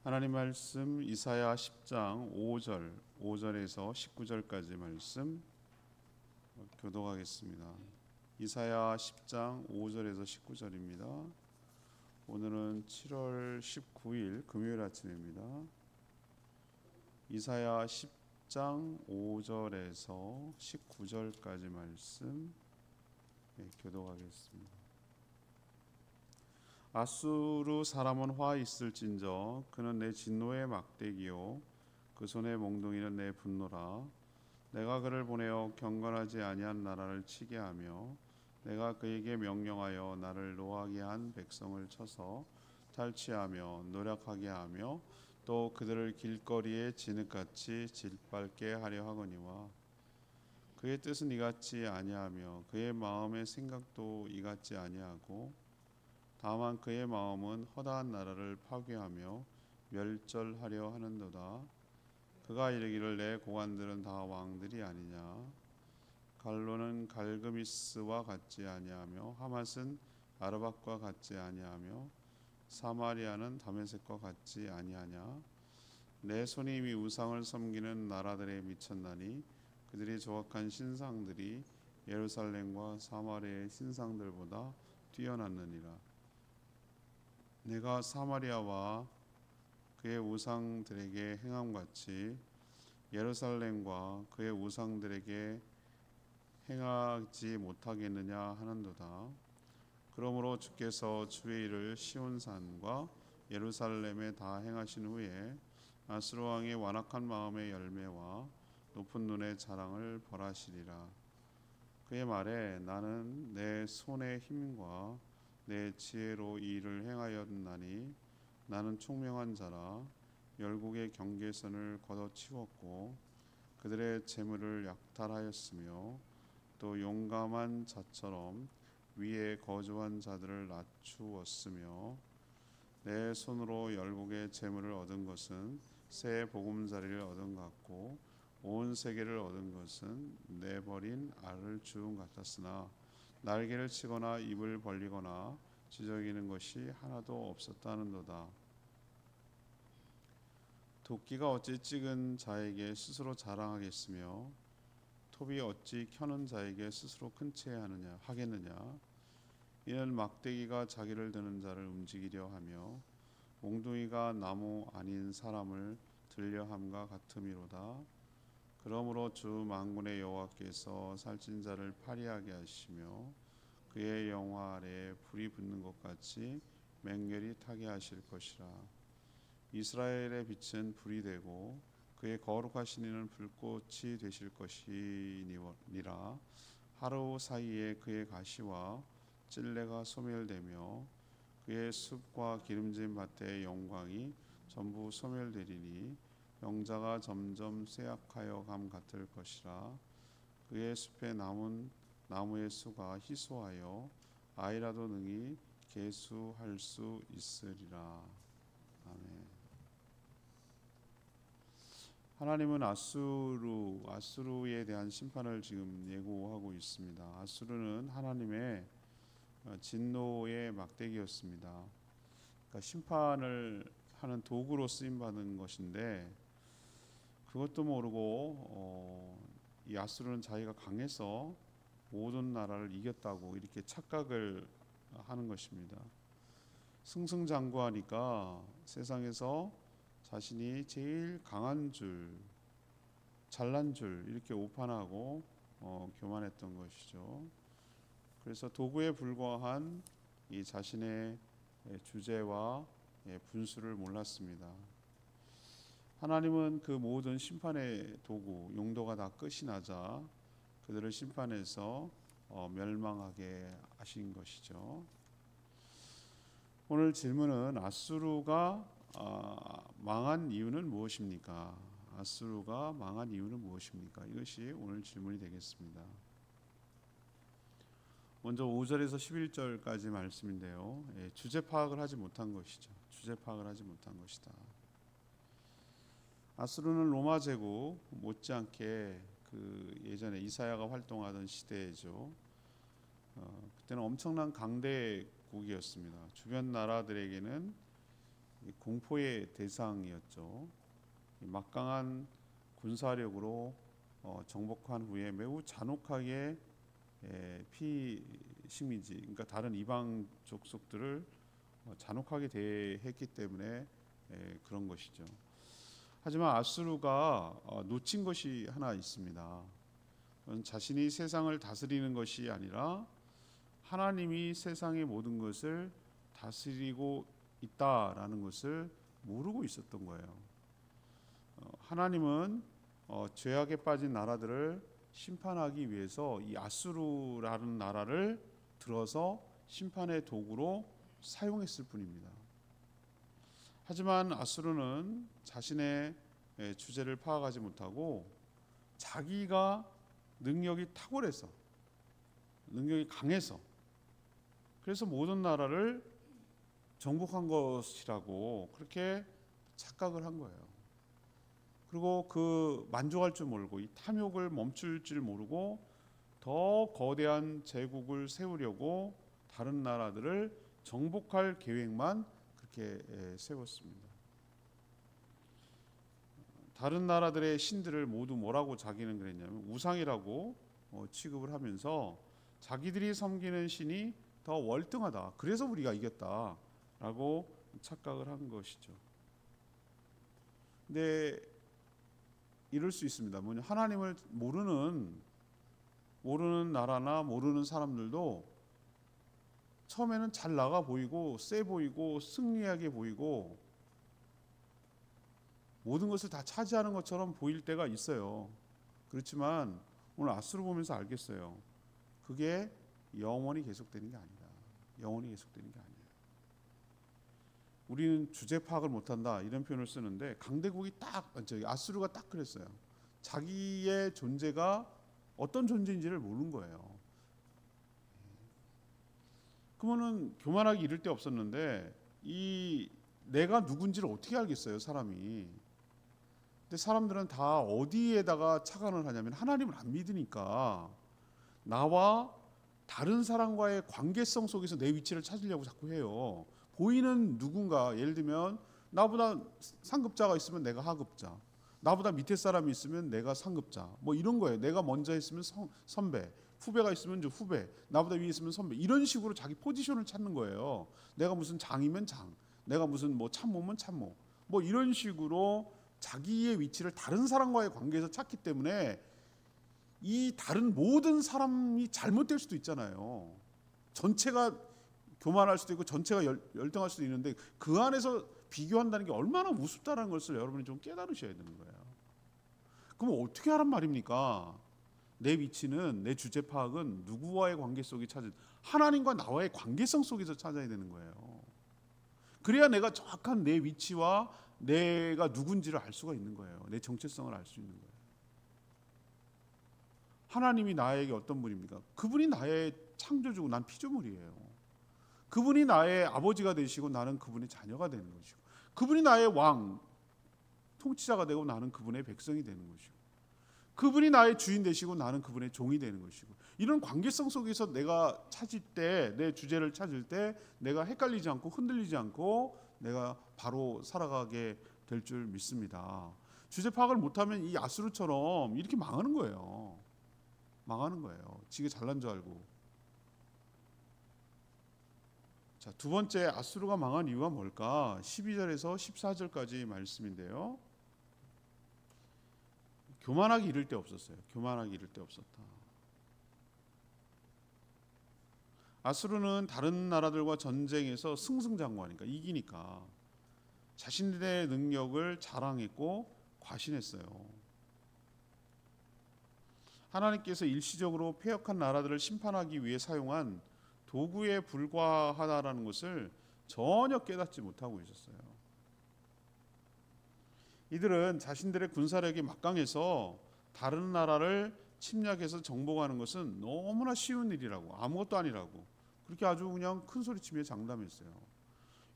하나님 말씀 이사야 10장 5절에서 19절까지 말씀 교독하겠습니다. 이사야 10장 5절에서 19절입니다. 오늘은 7월 19일 금요일 아침입니다. 이사야 10장 5절에서 19절까지 말씀 교독하겠습니다. 아수르 사람은 화 있을진저 그는 내 진노의 막대기요 그 손의 몽둥이는 내 분노라. 내가 그를 보내어 경건하지 아니한 나라를 치게 하며 내가 그에게 명령하여 나를 노하게 한 백성을 쳐서 탈취하며 노력하게 하며 또 그들을 길거리에 진흙같이 질밟게 하려 하거니와 그의 뜻은 이같지 아니하며 그의 마음의 생각도 이같지 아니하고 다만 그의 마음은 허다한 나라를 파괴하며 멸절하려 하는도다. 그가 이르기를 내 고관들은 다 왕들이 아니냐. 갈로는 갈그미스와 같지 아니하며 하맛은 아르밧과 같지 아니하며 사마리아는 다메섹과 같지 아니하냐. 내 손이 이미 우상을 섬기는 나라들에 미쳤나니 그들의 조악한 신상들이 예루살렘과 사마리아의 신상들보다 뛰어났느니라. 내가 사마리아와 그의 우상들에게 행함같이 예루살렘과 그의 우상들에게 행하지 못하겠느냐 하는도다. 그러므로 주께서 주의 일을 시온산과 예루살렘에 다 행하신 후에 아수르 왕의 완악한 마음의 열매와 높은 눈의 자랑을 벌하시리라. 그의 말에 나는 내 손의 힘과 내 지혜로 이 일을 행하였나니 나는 총명한 자라. 열국의 경계선을 걷어치웠고 그들의 재물을 약탈하였으며 또 용감한 자처럼 위에 거주한 자들을 낮추었으며 내 손으로 열국의 재물을 얻은 것은 새 보금자리를 얻은 것 같고 온 세계를 얻은 것은 내버린 알을 주운 같았으나 날개를 치거나 입을 벌리거나 지저귀는 것이 하나도 없었다는도다. 도끼가 어찌 찍은 자에게 스스로 자랑하겠으며 톱이 어찌 켜는 자에게 스스로 큰 채 하겠느냐. 이는 막대기가 자기를 드는 자를 움직이려 하며 몽둥이가 나무 아닌 사람을 들려 함과 같음이로다. 그러므로 주 만군의 여호와께서 살찐 자를 파리하게 하시며 그의 영화 아래에 불이 붙는 것 같이 맹렬히 타게 하실 것이라. 이스라엘의 빛은 불이 되고 그의 거룩하신 이는 불꽃이 되실 것이니라. 하루 사이에 그의 가시와 찔레가 소멸되며 그의 숲과 기름진 밭의 영광이 전부 소멸되리니 영자가 점점 쇠약하여 감 같을 것이라. 그의 숲에 남은 나무의 수가 희소하여 아이라도 능히 계수할 수 있으리라. 아멘. 하나님은 아수르에 대한 심판을 지금 예고하고 있습니다. 아수르는 하나님의 진노의 막대기였습니다. 그러니까 심판을 하는 도구로 쓰임 받은 것인데 그것도 모르고 이 아수르는 자기가 강해서 모든 나라를 이겼다고 이렇게 착각을 하는 것입니다. 승승장구하니까 세상에서 자신이 제일 강한 줄, 잘난 줄 이렇게 오판하고 교만했던 것이죠. 그래서 도구에 불과한 이 자신의 주제와 분수를 몰랐습니다. 하나님은 그 모든 심판의 도구, 용도가 다 끝이 나자 그들을 심판해서 멸망하게 하신 것이죠. 오늘 질문은 아수르가 망한 이유는 무엇입니까? 아수르가 망한 이유는 무엇입니까? 이것이 오늘 질문이 되겠습니다. 먼저 5절에서 11절까지 말씀인데요. 주제 파악을 하지 못한 것이죠. 주제 파악을 하지 못한 것이다. 아수르는 로마 제국 못지않게 그 예전에 이사야가 활동하던 시대죠. 그때는 엄청난 강대국이었습니다. 주변 나라들에게는 공포의 대상이었죠. 막강한 군사력으로 정복한 후에 매우 잔혹하게 피식민지, 그러니까 다른 이방 족속들을 잔혹하게 대했기 때문에 그런 것이죠. 하지만 아수르가 놓친 것이 하나 있습니다. 그건 자신이 세상을 다스리는 것이 아니라 하나님이 세상의 모든 것을 다스리고 있다라는 것을 모르고 있었던 거예요. 하나님은 죄악에 빠진 나라들을 심판하기 위해서 이 아수르라는 나라를 들어서 심판의 도구로 사용했을 뿐입니다. 하지만 아수르는 자신의 주제를 파악하지 못하고 자기가 능력이 탁월해서, 능력이 강해서, 그래서 모든 나라를 정복한 것이라고 그렇게 착각을 한 거예요. 그리고 그 만족할 줄 모르고, 이 탐욕을 멈출 줄 모르고 더 거대한 제국을 세우려고 다른 나라들을 정복할 계획만 그렇게 세웠습니다. 다른 나라들의 신들을 모두 뭐라고 자기는 그랬냐면 우상이라고 취급을 하면서 자기들이 섬기는 신이 더 월등하다, 그래서 우리가 이겼다라고 착각을 한 것이죠. 근데 이럴 수 있습니다. 뭐냐, 하나님을 모르는 나라나 모르는 사람들도 처음에는 잘 나가 보이고 세 보이고 승리하게 보이고 모든 것을 다 차지하는 것처럼 보일 때가 있어요. 그렇지만 오늘 아수르 보면서 알겠어요. 그게 영원히 계속되는 게 아니다. 영원히 계속되는 게 아니에요. 우리는 주제 파악을 못한다 이런 표현을 쓰는데 강대국이 아수르가 딱 그랬어요. 자기의 존재가 어떤 존재인지를 모르는 거예요. 그러면은 교만하기 이를 데 없었는데 이 내가 누군지를 어떻게 알겠어요, 사람이. 근데 사람들은 다 어디에다가 착안을 하냐면 하나님을 안 믿으니까 나와 다른 사람과의 관계성 속에서 내 위치를 찾으려고 자꾸 해요. 보이는 누군가, 예를 들면 나보다 상급자가 있으면 내가 하급자, 나보다 밑에 사람이 있으면 내가 상급자, 뭐 이런 거예요. 내가 먼저 했으면 선배, 후배가 있으면 후배, 나보다 위에 있으면 선배, 이런 식으로 자기 포지션을 찾는 거예요. 내가 무슨 장이면 장, 내가 무슨 뭐 참모면 참모, 뭐 이런 식으로 자기의 위치를 다른 사람과의 관계에서 찾기 때문에 이 다른 모든 사람이 잘못될 수도 있잖아요. 전체가 교만할 수도 있고 전체가 열등할 수도 있는데 그 안에서 비교한다는 게 얼마나 우습다는 것을 여러분이 좀 깨달으셔야 되는 거예요. 그럼 어떻게 하란 말입니까? 내 위치는, 내 주제 파악은 누구와의 관계 속에 찾은, 하나님과 나와의 관계성 속에서 찾아야 되는 거예요. 그래야 내가 정확한 내 위치와 내가 누군지를 알 수가 있는 거예요. 내 정체성을 알 수 있는 거예요. 하나님이 나에게 어떤 분입니까? 그분이 나의 창조주고 난 피조물이에요. 그분이 나의 아버지가 되시고 나는 그분의 자녀가 되는 것이고, 그분이 나의 왕, 통치자가 되고 나는 그분의 백성이 되는 것이고, 그분이 나의 주인 되시고 나는 그분의 종이 되는 것이고, 이런 관계성 속에서 내가 찾을 때, 내 주제를 찾을 때 내가 헷갈리지 않고 흔들리지 않고 내가 바로 살아가게 될 줄 믿습니다. 주제 파악을 못하면 이 아수르처럼 이렇게 망하는 거예요. 망하는 거예요. 지가 잘난 줄 알고. 자, 두 번째 아수르가 망한 이유가 뭘까? 12절에서 14절까지 말씀인데요. 교만하기 이를 데 없었어요. 교만하기 이를 데 없었다. 아수르는 다른 나라들과 전쟁에서 승승장구하니까, 이기니까 자신들의 능력을 자랑했고 과신했어요. 하나님께서 일시적으로 패역한 나라들을 심판하기 위해 사용한 도구에 불과하다라는 것을 전혀 깨닫지 못하고 있었어요. 이들은 자신들의 군사력이 막강해서 다른 나라를 침략해서 정복하는 것은 너무나 쉬운 일이라고, 아무것도 아니라고 그렇게 아주 그냥 큰 소리치며 장담했어요.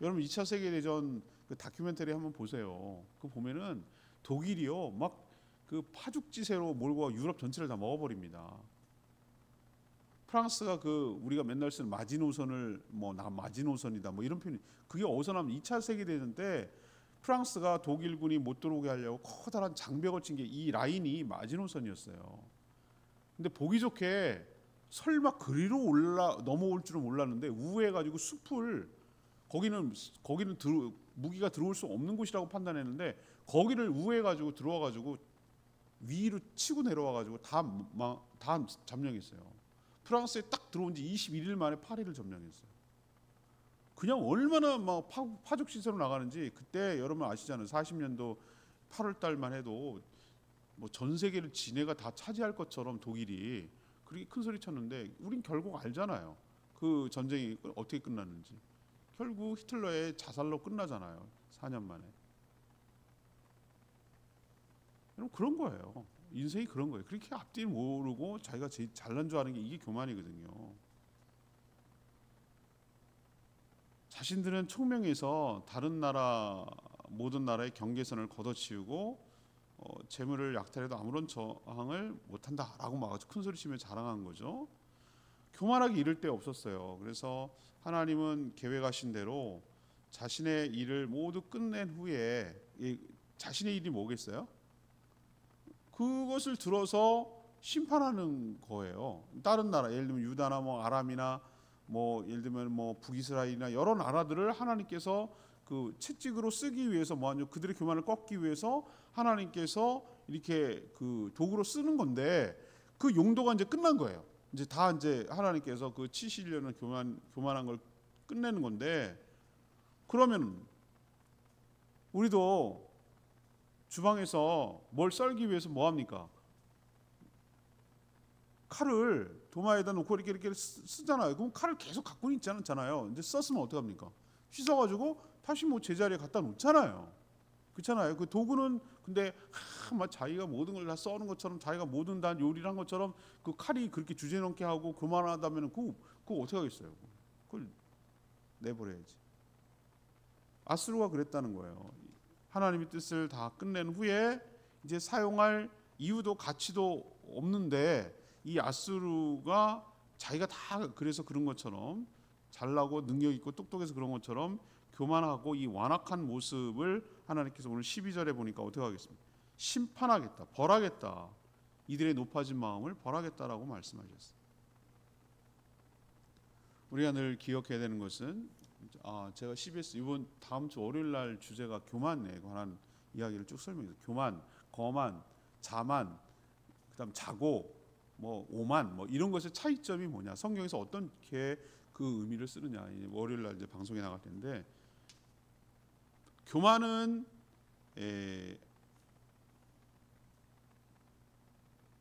여러분 2차 세계대전 그 다큐멘터리 한번 보세요. 그 보면은 독일이요 막 그 파죽지세로 몰고 유럽 전체를 다 먹어버립니다. 프랑스가 그 우리가 맨날 쓰는 마지노선을 뭐 나 마지노선이다 뭐 이런 표현이 그게 어디서 나면 2차 세계대전 때 프랑스가 독일군이 못 들어오게 하려고 커다란 장벽을 친 게 이 라인이 마지노선이었어요. 근데 보기 좋게 설마 그리로 넘어올 줄은 몰랐는데 우회해가지고 숲을 거기는 무기가 들어올 수 없는 곳이라고 판단했는데 거기를 우회해가지고 들어와가지고 위로 치고 내려와가지고 다 점령했어요. 프랑스에 딱 들어온 지 21일 만에 파리를 점령했어요. 그냥 얼마나 막 파죽 시세로 나가는지 그때 여러분 아시잖아요. 40년도 8월 달만 해도 뭐 전 세계를 지네가 다 차지할 것처럼 독일이 그렇게 큰 소리 쳤는데 우린 결국 알잖아요. 그 전쟁이 어떻게 끝났는지. 결국 히틀러의 자살로 끝나잖아요. 4년 만에. 여러분 그런 거예요. 인생이 그런 거예요. 그렇게 앞뒤를 모르고 자기가 제일 잘난 줄 아는 게 이게 교만이거든요. 자신들은 총명해서 다른 나라 모든 나라의 경계선을 걷어치우고 재물을 약탈해도 아무런 저항을 못한다라고 막 아주 큰 소리치며 자랑한 거죠. 교만하게 이를 데 없었어요. 그래서 하나님은 계획하신 대로 자신의 일을 모두 끝낸 후에 자신의 일이 뭐겠어요? 그것을 들어서 심판하는 거예요. 다른 나라, 예를 들면 유다나 뭐 아람이나 뭐 예를 들면 뭐 북이스라엘이나 여러 나라들을 하나님께서 그 채찍으로 쓰기 위해서 그들의 교만을 꺾기 위해서 하나님께서 이렇게 그 도구로 쓰는 건데 그 용도가 이제 끝난 거예요. 이제 하나님께서 그 70년을 교만한 걸 끝내는 건데 그러면 우리도 주방에서 뭘 썰기 위해서 뭐 합니까? 칼을 도마에다 놓고 이렇게 쓰잖아요. 그럼 칼을 계속 갖고 있지 않잖아요. 이제 썼으면 어떡합니까? 씻어가지고 다시 뭐 제자리에 갖다 놓잖아요. 그렇잖아요. 그 도구는 근데 막 자기가 모든 걸 다 써는 것처럼 자기가 모든 다 요리를 한 것처럼 그 칼이 그렇게 주제넘게 하고 교만하다면 그거 어떻게 하겠어요? 그걸 내버려야지. 아수르가 그랬다는 거예요. 하나님의 뜻을 다 끝낸 후에 이제 사용할 이유도 가치도 없는데 이 아수르가 자기가 다 그래서 그런 것처럼 잘나고 능력 있고 똑똑해서 그런 것처럼 교만하고 이 완악한 모습을 하나님께서 오늘 12절에 보니까 어떻게 하겠습니까? 심판하겠다, 벌하겠다. 이들의 높아진 마음을 벌하겠다라고 말씀하셨어요. 우리가 늘 기억해야 되는 것은 제가 CBS 이번 다음 주 월요일 날 주제가 교만에 관한 이야기를 쭉 설명해요. 교만, 거만, 자만, 그다음 자고, 뭐 오만, 뭐 이런 것의 차이점이 뭐냐? 성경에서 어떻게 그 의미를 쓰느냐? 이제 월요일 날 이제 방송에 나갈 텐데 교만은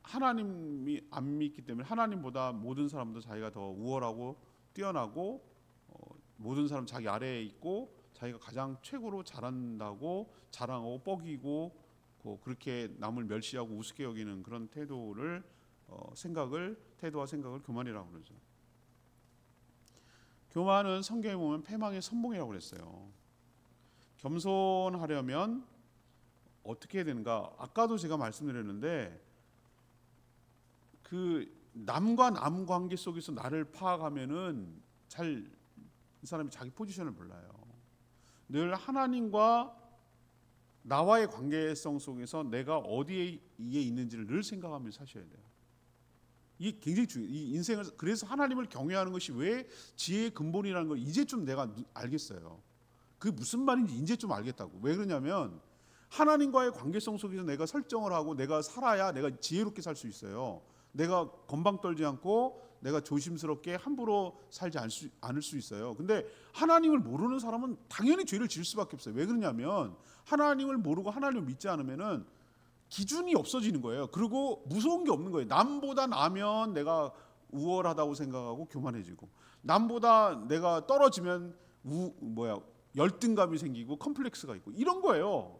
하나님이 안 믿기 때문에 하나님보다 모든 사람도 자기가 더 우월하고 뛰어나고 모든 사람 자기 아래에 있고 자기가 가장 최고로 잘한다고 자랑하고 뻐기고 그렇게 남을 멸시하고 우습게 여기는 그런 태도와 생각을 교만이라고 그러죠. 교만은 성경에 보면 패망의 선봉이라고 그랬어요. 겸손하려면 어떻게 해야 되는가? 아까도 제가 말씀드렸는데 그 남과 남 관계 속에서 나를 파악하면은 이 사람이 자기 포지션을 몰라요. 늘 하나님과 나와의 관계성 속에서 내가 어디에 있는지를 늘 생각하면서 사셔야 돼요. 이게 굉장히 중요해요. 이 인생을 그래서 하나님을 경외하는 것이 왜 지혜의 근본이라는 걸 이제 좀 내가 알겠어요. 그게 무슨 말인지 이제 좀 알겠다고. 왜 그러냐면 하나님과의 관계성 속에서 내가 설정을 하고 내가 살아야 내가 지혜롭게 살 수 있어요. 내가 건방 떨지 않고 내가 조심스럽게 함부로 살지 않을 수 있어요. 근데 하나님을 모르는 사람은 당연히 죄를 지을 수밖에 없어요. 왜 그러냐면 하나님을 모르고 하나님을 믿지 않으면은 기준이 없어지는 거예요. 그리고 무서운 게 없는 거예요. 남보다 나면 내가 우월하다고 생각하고 교만해지고 남보다 내가 떨어지면 열등감이 생기고 컴플렉스가 있고 이런 거예요.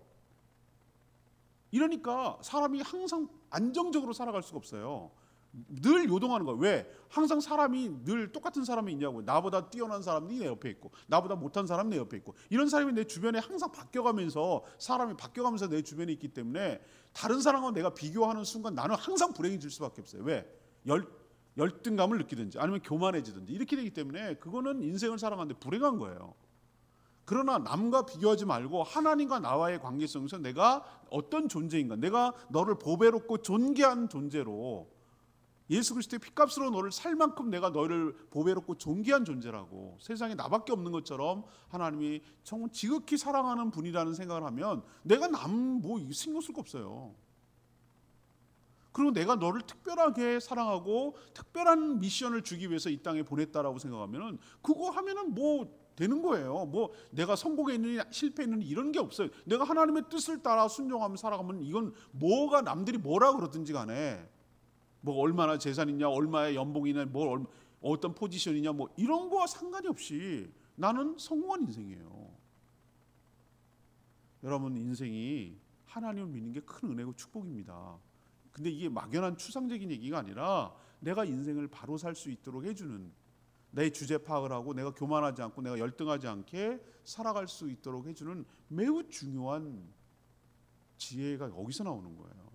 이러니까 사람이 항상 안정적으로 살아갈 수가 없어요. 늘 요동하는 거예요. 왜? 항상 사람이 늘 똑같은 사람이 있냐고요. 나보다 뛰어난 사람이 내 옆에 있고 나보다 못한 사람이 내 옆에 있고 이런 사람이 내 주변에 항상 바뀌어가면서 사람이 바뀌어가면서 내 주변에 있기 때문에 다른 사람과 내가 비교하는 순간 나는 항상 불행해질 수밖에 없어요. 왜? 열등감을 느끼든지 아니면 교만해지든지 이렇게 되기 때문에 그거는 인생을 살아가는데 불행한 거예요. 그러나 남과 비교하지 말고 하나님과 나와의 관계성에서 내가 어떤 존재인가, 내가 너를 보배롭고 존귀한 존재로, 예수 그리스도의 피값으로 너를 살 만큼 내가 너를 보배롭고 존귀한 존재라고, 세상에 나밖에 없는 것처럼 하나님이 정말 지극히 사랑하는 분이라는 생각을 하면 내가 남 뭐 신경 쓸 거 없어요. 그리고 내가 너를 특별하게 사랑하고 특별한 미션을 주기 위해서 이 땅에 보냈다라고 생각하면은 그거 하면은 뭐 되는 거예요. 뭐 내가 성공했느니 실패했느니 이런 게 없어요. 내가 하나님의 뜻을 따라 순종하며 살아가면 이건 뭐가 남들이 뭐라 그러든지 간에, 뭐 얼마나 재산이냐, 얼마의 연봉이냐, 뭐 어떤 포지션이냐, 뭐 이런 거와 상관이 없이 나는 성공한 인생이에요. 여러분, 인생이 하나님을 믿는 게 큰 은혜고 축복입니다. 근데 이게 막연한 추상적인 얘기가 아니라 내가 인생을 바로 살 수 있도록 해주는, 내 주제 파악을 하고 내가 교만하지 않고 내가 열등하지 않게 살아갈 수 있도록 해주는 매우 중요한 지혜가 여기서 나오는 거예요.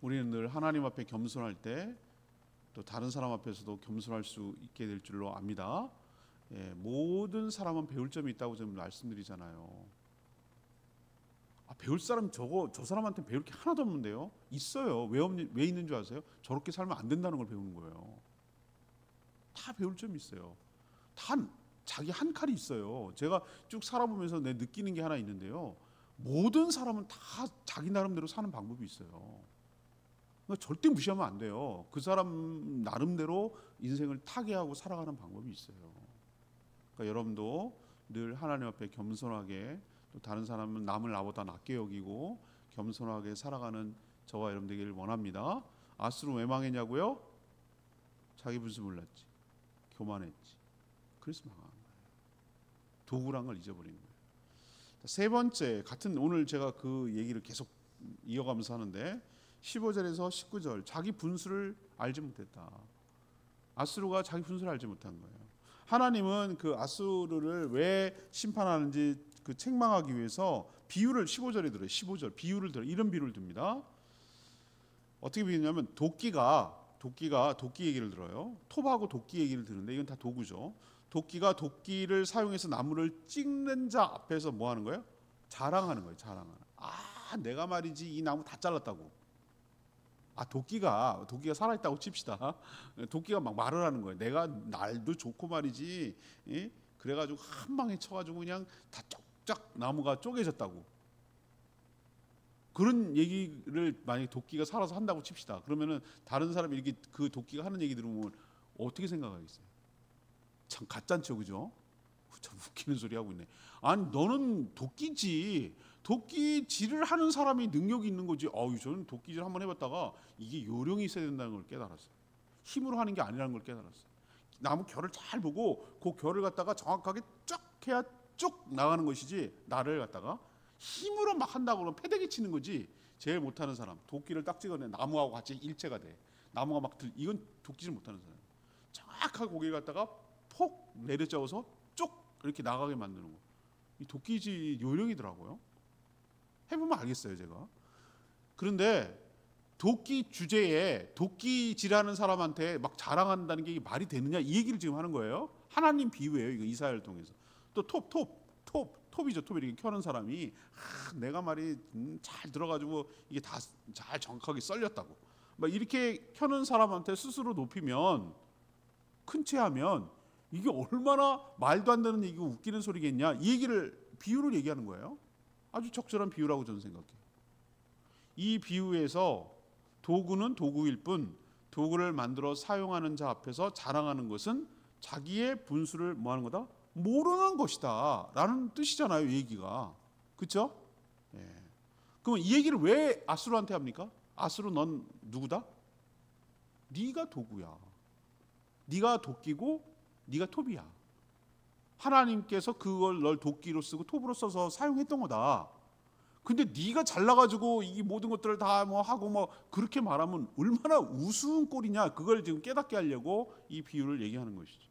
우리는 늘 하나님 앞에 겸손할 때 또 다른 사람 앞에서도 겸손할 수 있게 될 줄로 압니다. 모든 사람은 배울 점이 있다고 저는 말씀드리잖아요. 배울 사람 저 사람한테 배울 게 하나도 없는데요. 있어요. 왜 있는 줄 아세요? 저렇게 살면 안 된다는 걸 배우는 거예요. 다 배울 점이 있어요. 다 자기 한 칼이 있어요. 제가 쭉 살아보면서 내 느끼는 게 하나 있는데요. 모든 사람은 다 자기 나름대로 사는 방법이 있어요. 그러니까 절대 무시하면 안 돼요. 그 사람 나름대로 인생을 타개하고 살아가는 방법이 있어요. 그러니까 여러분도 늘 하나님 앞에 겸손하게, 또 다른 사람은 남을 나보다 낮게 여기고 겸손하게 살아가는 저와 여러분 되기를 원합니다. 아스는 왜 망했냐고요? 자기 분수 몰랐지, 교만했지. 그래서 망한 거예요. 도구란 걸 잊어버린 거예요. 세 번째, 같은 오늘 제가 그 얘기를 계속 이어가면서 하는데 15절에서 19절, 자기 분수를 알지 못했다. 아수르가 자기 분수를 알지 못한 거예요. 하나님은 그 아수르를 왜 심판하는지 그 책망하기 위해서 비유를 15절에 들어요. 15절 비유를 들어요. 이런 비유를 듭니다. 어떻게 비유냐면 도끼가 도끼 얘기를 들어요. 톱하고 도끼 얘기를 듣는데 이건 다 도구죠. 도끼가 도끼를 사용해서 나무를 찍는 자 앞에서 뭐 하는 거예요? 자랑하는 거예요. 자랑하는. 내가 말이지 이 나무 다 잘랐다고. 도끼가 살아있다고 칩시다. 도끼가 막 말을 하는 거예요. 내가 날도 좋고 말이지. 예? 그래가지고 한 방에 쳐가지고 그냥 다 쫙쫙 나무가 쪼개졌다고. 그런 얘기를 만약에 도끼가 살아서 한다고 칩시다. 그러면은 다른 사람이 이렇게 그 도끼가 하는 얘기 들으면 어떻게 생각하겠어요? 참 가짠죠, 그죠? 참 웃기는 소리 하고 있네. 아니 너는 도끼지. 도끼질을 하는 사람이 능력이 있는 거지. 저는 도끼질 한번 해봤다가 이게 요령이 있어야 된다는 걸 깨달았어요. 힘으로 하는 게 아니라는 걸 깨달았어요. 나무 결을 잘 보고 그 결을 갖다가 정확하게 쫙 해야 쭉 나가는 것이지, 나를 갖다가 힘으로 막 한다고 그러면 패대기 치는 거지. 제일 못하는 사람, 도끼를 딱 찍어내 나무하고 같이 일체가 돼. 나무가 막 이건 도끼질 못하는 사람. 정확하게 고개를 갖다가 폭 내려짜서 쭉 이렇게 나가게 만드는 거. 이 도끼질 요령이더라고요. 해보면 알겠어요, 제가. 그런데 도끼 주제에 도끼질하는 사람한테 막 자랑한다는 게 말이 되느냐, 이 얘기를 지금 하는 거예요. 하나님 비유예요, 이거 이사야를 통해서. 또 톱이죠. 톱 이렇게 켜는 사람이 내가 말이 잘 들어가지고 이게 다 잘 정확하게 썰렸다고. 막 이렇게 켜는 사람한테 스스로 높이면, 큰 체하면 이게 얼마나 말도 안 되는 얘기고 웃기는 소리겠냐, 이 얘기를 비유를 얘기하는 거예요. 아주 적절한 비유라고 저는 생각해요. 이 비유에서 도구는 도구일 뿐, 도구를 만들어 사용하는 자 앞에서 자랑하는 것은 자기의 분수를 뭐 하는 거다? 모르는 것이다 라는 뜻이잖아요, 이 얘기가. 그렇죠? 그럼 이 얘기를 왜 아수르한테 합니까? 아수르, 넌 누구다? 네가 도구야. 네가 도끼고 네가 톱이야. 하나님께서 그걸 널 도끼로 쓰고 톱으로 써서 사용했던 거다. 근데 네가 잘나가지고 이 모든 것들을 다 뭐 하고 뭐 그렇게 말하면 얼마나 우스운 꼴이냐, 그걸 지금 깨닫게 하려고 이 비유를 얘기하는 것이죠.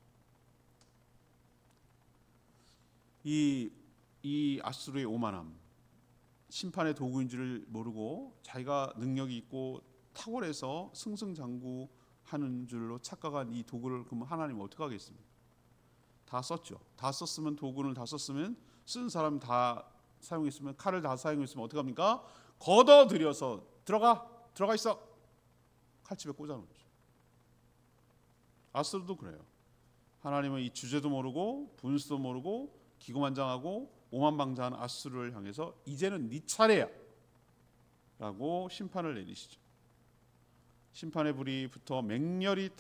이 아수르의 오만함, 심판의 도구인 줄을 모르고 자기가 능력이 있고 탁월해서 승승장구하는 줄로 착각한 이 도구를 그러면 하나님 어떻게 하겠습니까? 다 썼죠. 다 썼으면 도구를 다 썼으면 쓴 사람 다 사용했으면 칼을 다 사용했으면 어떻게 합니까? 걷어들여서 들어가 있어. 칼집에 꽂아놓죠. 아수르도 그래요. 하나님은 이 주제도 모르고 분수도 모르고 기고만장하고 오만방자한 아수르를 향해서 이제는 네 차례야 라고 심판을 내리시죠. 심판의 불이 붙어 맹렬히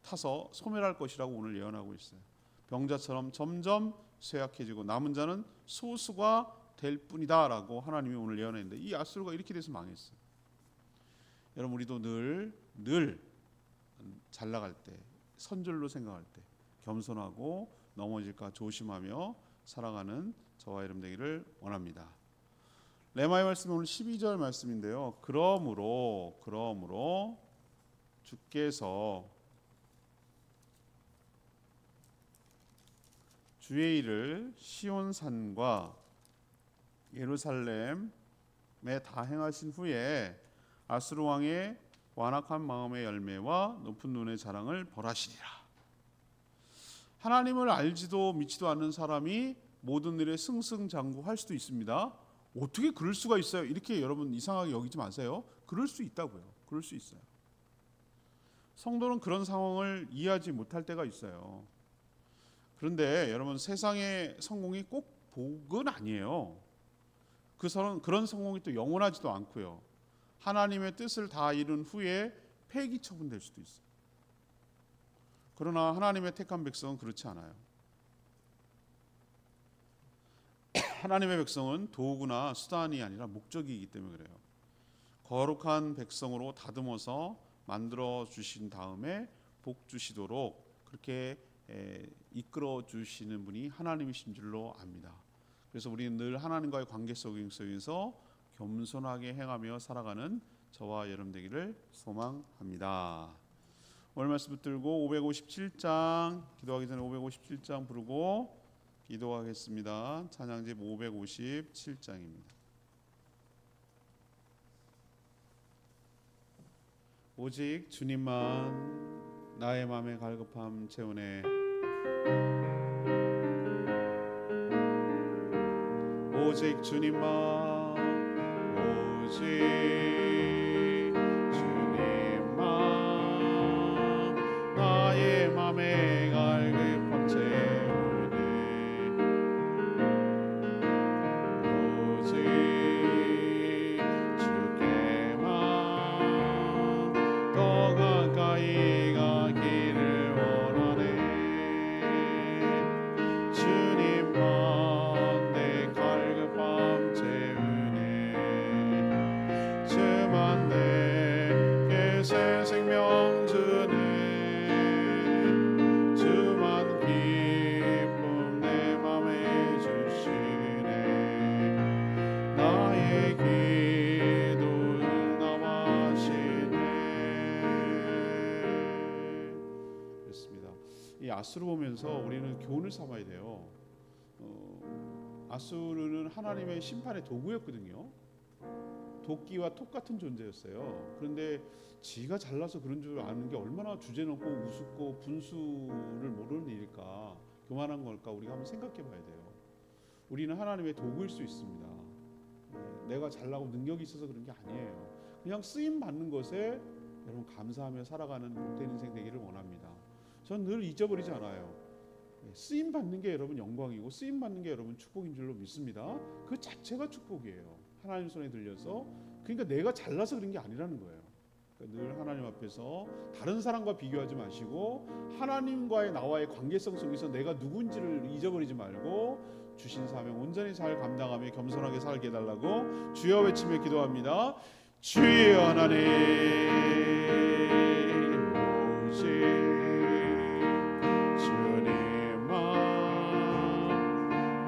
타서 소멸할 것이라고 오늘 예언하고 있어요. 병자처럼 점점 쇠약해지고 남은 자는 소수가 될 뿐이다 라고 하나님이 오늘 예언했는데 이 아수르가 이렇게 돼서 망했어요. 여러분 우리도 늘 잘 나갈 때 선줄로 생각할 때 겸손하고 넘어질까 조심하며 살아가는 저와 여러분 되기를 원합니다. 레마의 말씀은 오늘 12절 말씀인데요. 그러므로 주께서 주의 일을 시온산과 예루살렘에 다 행하신 후에 아수르 왕의 완악한 마음의 열매와 높은 눈의 자랑을 벌하시리라. 하나님을 알지도 믿지도 않는 사람이 모든 일에 승승장구할 수도 있습니다. 어떻게 그럴 수가 있어요? 이렇게 여러분 이상하게 여기지 마세요. 그럴 수 있다고요. 그럴 수 있어요. 성도는 그런 상황을 이해하지 못할 때가 있어요. 그런데 여러분 세상의 성공이 꼭 복은 아니에요. 그런 성공이 또 영원하지도 않고요. 하나님의 뜻을 다 이룬 후에 폐기 처분될 수도 있어요. 그러나 하나님의 택한 백성은 그렇지 않아요. 하나님의 백성은 도구나 수단이 아니라 목적이기 때문에 그래요. 거룩한 백성으로 다듬어서 만들어 주신 다음에 복 주시도록 그렇게 이끌어 주시는 분이 하나님이신 줄로 압니다. 그래서 우리는 늘 하나님과의 관계 속에서 겸손하게 행하며 살아가는 저와 여러분 되기를 소망합니다. 오늘 말씀 붙들고 557장 기도하기 전에 557장 부르고 기도하겠습니다. 찬양집 557장입니다. 오직 주님만 나의 맘의 갈급함 채우네. 오직 주님만 오직 주님만 나의 맘에 갈급함 채우네. 오직 주께만 더 가까이 가기를 원하네. 주님만 내 갈급함 채우네. 주만 내게 새 생명 주네. 주만 기쁨 내 맘에 주시네. 나의 기도 응답하시네. 그렇습니다. 이 아수르 보면서 우리는 교훈을 삼아야 돼요. 아수르는 하나님의 심판의 도구였거든요. 도끼와 톱 같은 존재였어요. 그런데 지가 잘나서 그런 줄 아는 게 얼마나 주제넘고 우습고 분수를 모르는 일일까, 교만한 걸까 우리가 한번 생각해 봐야 돼요. 우리는 하나님의 도구일 수 있습니다. 내가 잘나고 능력이 있어서 그런 게 아니에요. 그냥 쓰임 받는 것에 여러분 감사하며 살아가는 복된 인생 되기를 원합니다. 전 늘 잊어버리지 않아요. 쓰임 받는 게 여러분 영광이고 쓰임 받는 게 여러분 축복인 줄로 믿습니다. 그 자체가 축복이에요. 하나님 손에 들려서. 그러니까 내가 잘나서 그런 게 아니라는 거예요. 그러니까 늘 하나님 앞에서 다른 사람과 비교하지 마시고 하나님과의 나와의 관계성 속에서 내가 누군지를 잊어버리지 말고 주신 사명 온전히 잘 감당하며 겸손하게 살게 해달라고 주여 외치며 기도합니다. 주여 하나님 오직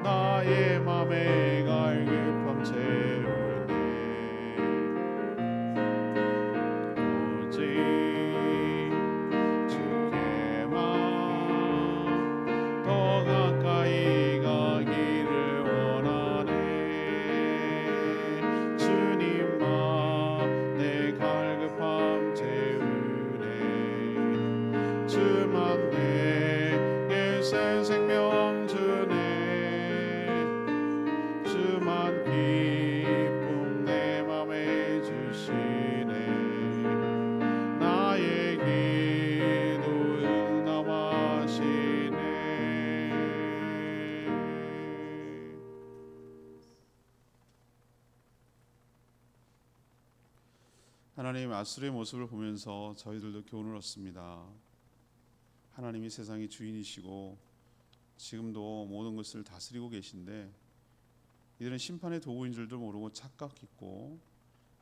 나의 맘에 갈급함 채우네. 오직 주께만 더 가까이 가기를 원하네. 주님만 내 갈급함 슴슴한 기쁨 내 맘에 주시네. 나의 기도 응답하시네. 하나님 아수르의 모습을 보면서 저희들도 교훈을 얻습니다. 하나님이 세상의 주인이시고 지금도 모든 것을 다스리고 계신데 이들은 심판의 도구인 줄도 모르고 착각했고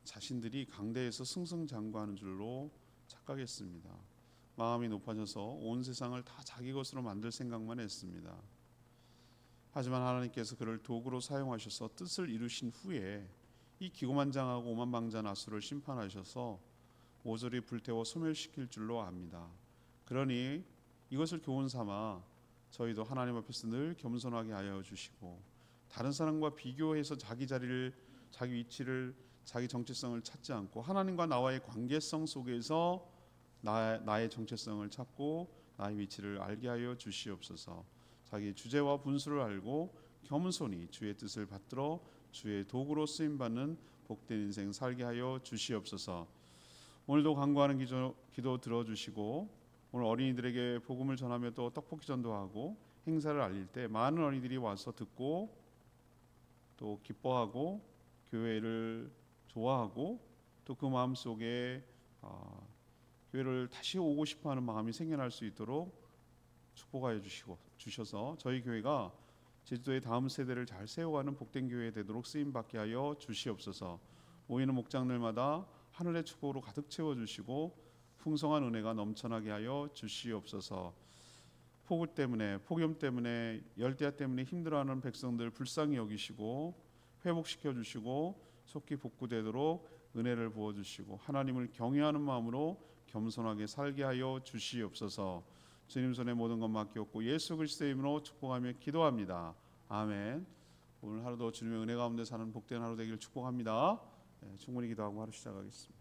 자신들이 강대에서 승승장구하는 줄로 착각했습니다. 마음이 높아져서 온 세상을 다 자기 것으로 만들 생각만 했습니다. 하지만 하나님께서 그를 도구로 사용하셔서 뜻을 이루신 후에 이 기고만장하고 오만방자한 아수르를 심판하셔서 모조리 불태워 소멸시킬 줄로 압니다. 그러니 이것을 교훈 삼아 저희도 하나님 앞에서 늘 겸손하게 하여 주시고 다른 사람과 비교해서 자기 자리를, 자기 위치를, 자기 정체성을 찾지 않고 하나님과 나와의 관계성 속에서 나의 정체성을 찾고 나의 위치를 알게 하여 주시옵소서. 자기 주제와 분수를 알고 겸손히 주의 뜻을 받들어 주의 도구로 쓰임받는 복된 인생 살게 하여 주시옵소서. 오늘도 간구하는 기도 들어주시고 오늘 어린이들에게 복음을 전하며 또 떡볶이 전도하고 행사를 알릴 때 많은 어린이들이 와서 듣고 또 기뻐하고 교회를 좋아하고 또 그 마음속에 교회를 다시 오고 싶어하는 마음이 생겨날 수 있도록 축복하여 주셔서 저희 교회가 제주도의 다음 세대를 잘 세워가는 복된 교회 되도록 쓰임받게 하여 주시옵소서. 모이는 목장들마다 하늘의 축복으로 가득 채워주시고 풍성한 은혜가 넘쳐나게 하여 주시옵소서. 폭우 때문에, 폭염 때문에, 열대야 때문에 힘들어하는 백성들 불쌍히 여기시고 회복시켜 주시고 속히 복구되도록 은혜를 부어주시고 하나님을 경외하는 마음으로 겸손하게 살게 하여 주시옵소서. 주님 손에 모든 것 맡겼고 예수 그리스도의 이름으로 축복하며 기도합니다. 아멘. 오늘 하루도 주님의 은혜 가운데 사는 복된 하루 되기를 축복합니다. 충분히 기도하고 하루 시작하겠습니다.